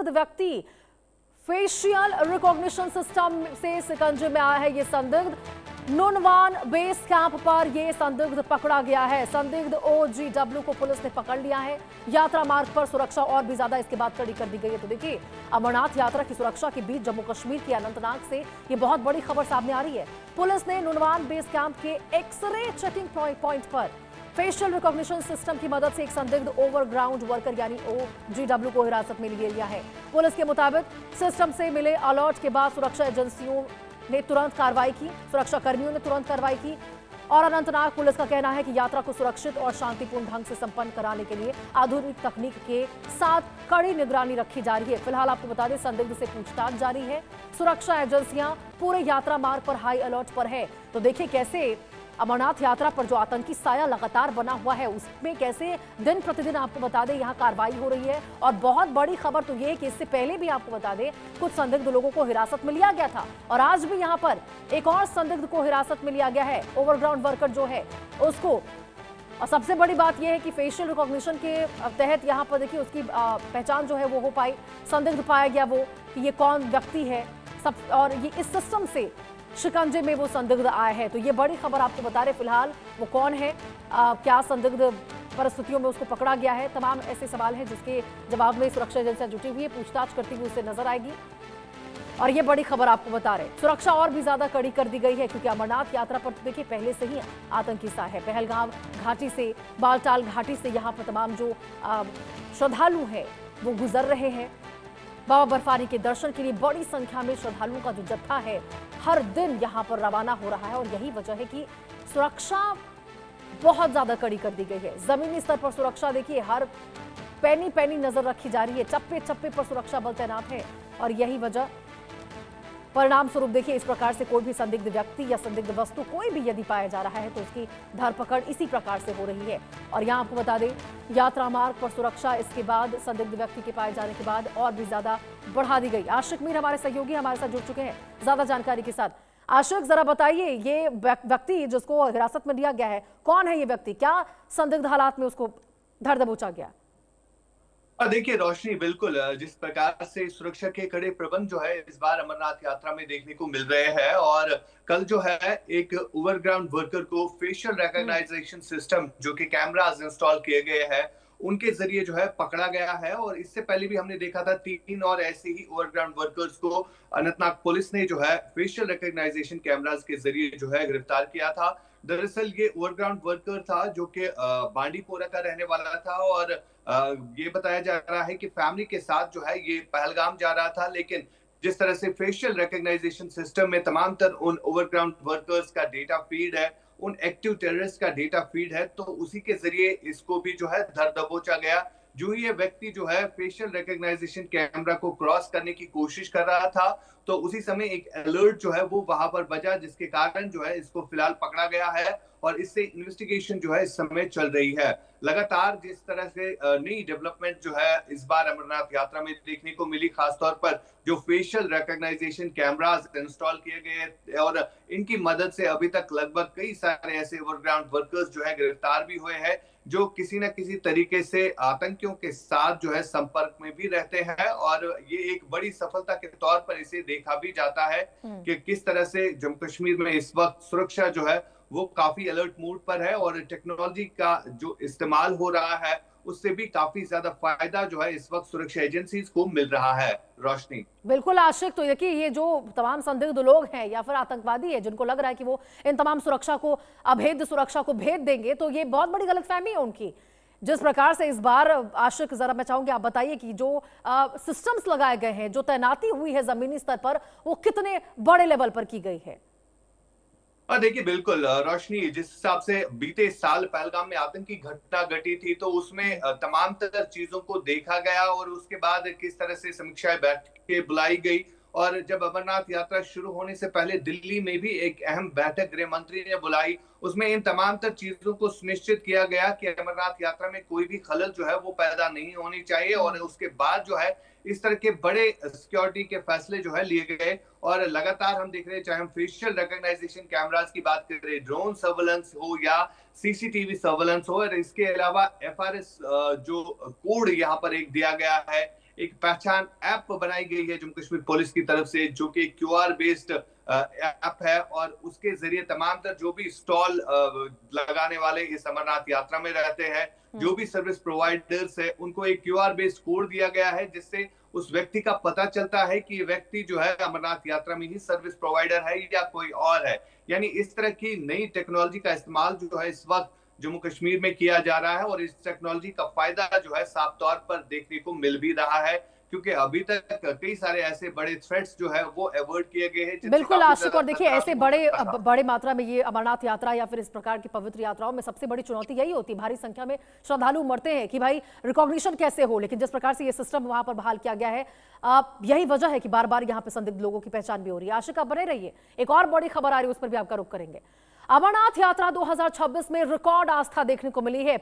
संदिग्ध व्यक्ति facial recognition system से शिकंजे में आया है। ये संदिग्ध नुनवान बेस कैंप पर ये संदिग्ध पकड़ा गया है। संदिग्ध OGW को पुलिस ने पकड़ लिया है। यात्रा मार्ग पर सुरक्षा और भी ज्यादा इसके बाद कड़ी कर दी गई है। तो देखिए, अमरनाथ यात्रा की सुरक्षा के बीच जम्मू कश्मीर के अनंतनाग से ये बहुत बड़ी खबर सामने आ रही है। पुलिस ने नुनवान बेस कैंप के एक्सरे चेकिंग पॉइंट पर फेशियल रिकॉग्निशन सिस्टम की मदद से एक संदिग्ध ओवरग्राउंड वर्कर यानी OGW को हिरासत में ले लिया है। पुलिस के मुताबिक सिस्टम से मिले अलर्ट के बाद सुरक्षा एजेंसियों ने तुरंत कार्रवाई की, सुरक्षा कर्मियों ने तुरंत कार्रवाई की और अनंतनाग पुलिस का कहना है कि यात्रा को सुरक्षित और शांतिपूर्ण ढंग से संपन्न कराने के लिए आधुनिक तकनीक के साथ कड़ी निगरानी रखी जा रही है। फिलहाल आपको बता दें, संदिग्ध से पूछताछ जारी है। सुरक्षा एजेंसियां पूरे यात्रा मार्ग पर हाई अलर्ट पर है। तो देखिए कैसे अमरनाथ यात्रा पर जो आतंकी साया लगातार बना हुआ है, उसमें कैसे दिन प्रतिदिन आपको बता दें यहाँ कार्रवाई हो रही है। और बहुत बड़ी खबर तो ये है कि इससे पहले भी आपको बता दें, कुछ संदिग्ध लोगों को हिरासत में लिया गया था और आज भी यहाँ पर एक और संदिग्ध को हिरासत में लिया गया है, ओवरग्राउंड वर्कर जो है उसको। और सबसे बड़ी बात यह है कि फेशियल रिकॉग्निशन के तहत यहाँ पर देखिए उसकी पहचान जो है वो हो पाई, संदिग्ध पाया गया वो कि ये कौन व्यक्ति है सब, और ये इस सिस्टम से शिकंजे में वो संदिग्ध आए हैं। तो ये बड़ी खबर आपको बता रहे फिलहाल वो कौन है, क्या संदिग्ध परिस्थितियों में उसको पकड़ा गया है। तमाम ऐसे सवाल हैं जिसके जवाब में सुरक्षा एजेंसियां जुटी हुई है, पूछताछ करती हुई उससे नजर आएगी। और ये बड़ी खबर आपको बता रहे, सुरक्षा और भी ज्यादा कड़ी कर दी गई है क्योंकि अमरनाथ यात्रा पर तो देखिए पहले से ही आतंकी सा है। पहलगाम घाटी से, बालटाल घाटी से यहाँ पर तमाम जो श्रद्धालु है वो गुजर रहे हैं। बाबा बर्फानी के दर्शन के लिए बड़ी संख्या में श्रद्धालुओं का जो जत्था है हर दिन यहाँ पर रवाना हो रहा है और यही वजह है कि सुरक्षा बहुत ज्यादा कड़ी कर दी गई है। जमीनी स्तर पर सुरक्षा देखिए हर पैनी पैनी नजर रखी जा रही है, चप्पे चप्पे पर सुरक्षा बल तैनात है और यही वजह परिणाम स्वरूप देखिए इस प्रकार से कोई भी संदिग्ध व्यक्ति या संदिग्ध वस्तु कोई भी यदि पाया जा रहा है तो उसकी धरपकड़ इसी प्रकार से हो रही है। और यहाँ आपको बता दें, यात्रा मार्ग पर सुरक्षा इसके बाद संदिग्ध व्यक्ति के पाए जाने के बाद और भी ज्यादा बढ़ा दी गई। आशिक मीर हमारे सहयोगी हमारे साथ जुड़ चुके हैं ज्यादा जानकारी के साथ। आशिक, जरा बताइए ये व्यक्ति जिसको हिरासत में लिया गया है कौन है ये व्यक्ति, क्या संदिग्ध हालात में उसको धर दबोचा गया? देखिए रोशनी, बिल्कुल जिस प्रकार से सुरक्षा के कड़े प्रबंध जो है इस बार अमरनाथ यात्रा में देखने को मिल रहे हैं और कल जो है एक ओवरग्राउंड वर्कर को फेशियल रिकॉग्नाइजेशन सिस्टम जो कि कैमरास इंस्टॉल किए गए हैं उनके जरिए जो है पकड़ा गया है। और इससे पहले भी हमने देखा था 3 और ऐसे ही ओवरग्राउंड वर्कर्स को अनंतनाग पुलिस ने जो है फेशियल रिकॉग्नाइजेशन कैमरास के जरिए जो है गिरफ्तार किया था। दरअसल ये ओवरग्राउंड वर्कर था जो कि बांडीपोरा का रहने वाला था और ये बताया जा रहा है कि फैमिली के साथ जो है ये पहलगाम जा रहा था। लेकिन जिस तरह से फेशियल रिकॉग्नाइजेशन सिस्टम में तमाम तर उन ओवरग्राउंड वर्कर्स का डेटा फीड है, उन एक्टिव टेररिस्ट का डेटा फीड है, तो उसी के जरिए इसको भी जो है धर दबोचा गया। जो ये व्यक्ति जो है फेशियल रिकॉग्नाइजेशन कैमरा को क्रॉस करने की कोशिश कर रहा था तो उसी समय एक अलर्ट जो है वो वहां पर बजा, जिसके कारण जो है इसको फिलहाल पकड़ा गया है और इससे इन्वेस्टिगेशन जो है इस समय चल रही है। लगातार जिस तरह से नई डेवलपमेंट जो है इस बार अमरनाथ यात्रा में देखने को मिली, खासतौर पर जो फेशियल रिकॉग्नाइजेशन कैमरास इंस्टॉल किए गए और इनकी मदद से अभी तक लगभग कई सारे ऐसे ओवरग्राउंड वर्कर्स जो है गिरफ्तार भी हुए हैं जो किसी न किसी तरीके से आतंकियों के साथ जो है संपर्क में भी रहते हैं। और ये एक बड़ी सफलता के तौर पर इसे देखा भी जाता है कि किस तरह से जम्मू कश्मीर में इस वक्त सुरक्षा जो है वो काफी अलर्ट मोड पर है और टेक्नोलॉजी का जो इस्तेमाल हो रहा है उससे भी काफी ज्यादा फायदा जो है इस वक्त सुरक्षा एजेंसीज को मिल रहा है। रोशनी, बिल्कुल आशिक, तो देखिए ये जो तमाम संदिग्ध लोग हैं या फिर आतंकवादी है जिनको लग रहा है कि वो इन तमाम सुरक्षा को, अभेद्य सुरक्षा को भेद देंगे, तो ये बहुत बड़ी गलतफहमी है उनकी। जिस प्रकार से इस बार आशिक, जरा मैं चाहूंगी आप बताइए कि जो सिस्टम्स लगाए गए हैं, जो तैनाती हुई है जमीनी स्तर पर, वो कितने बड़े लेवल पर की गई है? देखिए बिल्कुल रोशनी, जिस हिसाब से बीते साल पहलगाम में आतंकी घटना घटी थी तो उसमें तमाम तरह चीजों को देखा गया और उसके बाद किस तरह से समीक्षा बैठकें बुलाई गई। और जब अमरनाथ यात्रा शुरू होने से पहले दिल्ली में भी एक अहम बैठक गृह मंत्री ने बुलाई, उसमें इन तमाम तर चीजों को सुनिश्चित किया गया कि अमरनाथ यात्रा में कोई भी खलल जो है वो पैदा नहीं होनी चाहिए। और उसके बाद जो है इस तरह के बड़े सिक्योरिटी के फैसले जो है लिए गए और लगातार हम देख रहे हैं, चाहे हम फेशियल रिकॉग्नाइजेशन कैमरास की बात करें, ड्रोन सर्वेलेंस हो या सीसीटीवी सर्वेलेंस हो, और इसके अलावा FRS जो कोड यहाँ पर एक दिया गया है, एक पहचान ऐप बनाई गई है जम्मू कश्मीर पुलिस की तरफ से, जो कि क्यूआर बेस्ड ऐप है और उसके जरिए तमाम तर जो भी स्टॉल लगाने वाले इस अमरनाथ यात्रा में रहते हैं, जो भी सर्विस प्रोवाइडर्स है, उनको एक क्यूआर बेस्ड कोड दिया गया है, जिससे उस व्यक्ति का पता चलता है कि ये व्यक्ति जो है अमरनाथ यात्रा में ही सर्विस प्रोवाइडर है या कोई और है। यानी इस तरह की नई टेक्नोलॉजी का इस्तेमाल जो है इस वक्त जम्मू कश्मीर में किया जा रहा है और इस टेक्नोलॉजी का फायदा जो है साफ तौर पर देखने को मिल भी रहा है, क्योंकि अभी तक कई सारे ऐसे बड़े थ्रेट्स जो है वो अवॉइड किए गए हैं। बिल्कुल आशिक, और देखिए ऐसे बड़े मात्रा में ये अमरनाथ यात्रा या फिर इस प्रकार की पवित्र यात्राओं में सबसे बड़ी चुनौती यही होती है, भारी संख्या में श्रद्धालु मरते हैं कि भाई रिकॉग्निशन कैसे हो। लेकिन जिस प्रकार से ये सिस्टम वहां पर बहाल किया गया है, यही वजह है कि बार बार यहाँ पे संदिग्ध लोगों की पहचान भी हो रही है। आशिक, आप बने रहिए, एक और बड़ी खबर आ रही है, उस पर भी आपका रुख करेंगे। अमरनाथ यात्रा 2026 में रिकॉर्ड आस्था देखने को मिली है।